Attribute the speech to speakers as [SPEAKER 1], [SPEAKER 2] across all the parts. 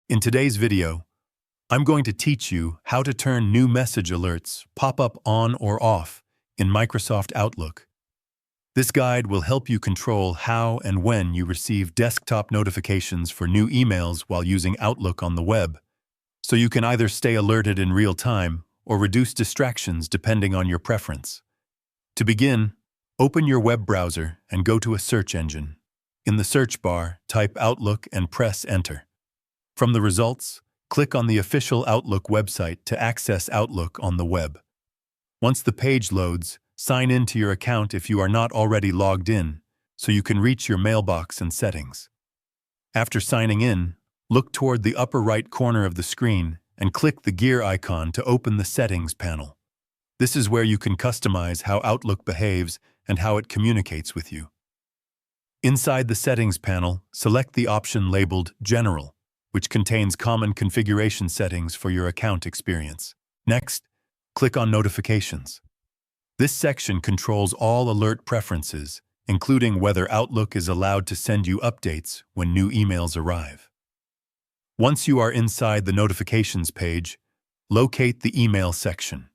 [SPEAKER 1] In today's video, I'm going to teach you how to turn new message alerts pop up on or off in Microsoft Outlook. This guide will help you control how and when you receive desktop notifications for new emails while using Outlook on the web, so you can either stay alerted in real time or reduce distractions depending on your preference. To begin, open your web browser and go to a search engine. In the search bar, type Outlook and press Enter. From the results, click on the official Outlook website to access Outlook on the web. Once the page loads, sign in to your account if you are not already logged in, so you can reach your mailbox and settings. After signing in, look toward the upper right corner of the screen and click the gear icon to open the Settings panel. This is where you can customize how Outlook behaves and how it communicates with you. Inside the Settings panel, select the option labeled General, which contains common configuration settings for your account experience. Next, click on Notifications. This section controls all alert preferences, including whether Outlook is allowed to send you updates when new emails arrive. Once you are inside the Notifications page, locate the Email section.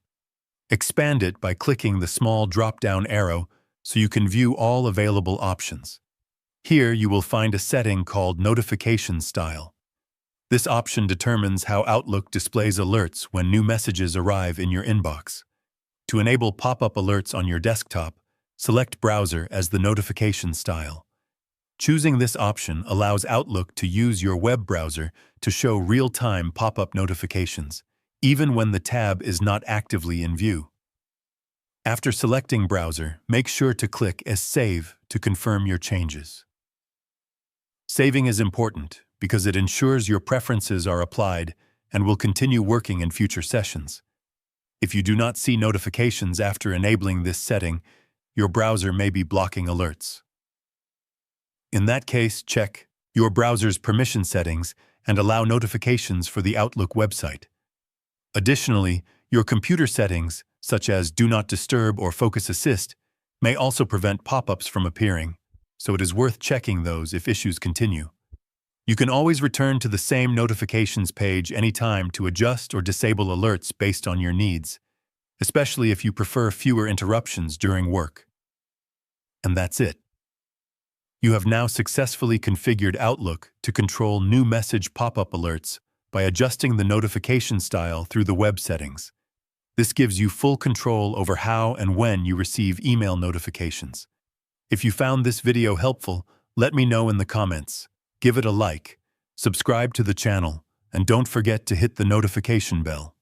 [SPEAKER 1] Expand it by clicking the small drop-down arrow so you can view all available options. Here you will find a setting called Notification Style. This option determines how Outlook displays alerts when new messages arrive in your inbox. To enable pop-up alerts on your desktop, select Browser as the notification style. Choosing this option allows Outlook to use your web browser to show real-time pop-up notifications, even when the tab is not actively in view. After selecting Browser, make sure to click Save to confirm your changes. Saving is important because it ensures your preferences are applied and will continue working in future sessions. If you do not see notifications after enabling this setting, your browser may be blocking alerts. In that case, check your browser's permission settings and allow notifications for the Outlook website. Additionally, your computer settings, such as Do Not Disturb or Focus Assist, may also prevent pop-ups from appearing, so it is worth checking those if issues continue. You can always return to the same notifications page anytime to adjust or disable alerts based on your needs, especially if you prefer fewer interruptions during work. And that's it. You have now successfully configured Outlook to control new message pop-up alerts by adjusting the notification style through the web settings. This gives you full control over how and when you receive email notifications. If you found this video helpful, let me know in the comments. Give it a like, subscribe to the channel, and don't forget to hit the notification bell.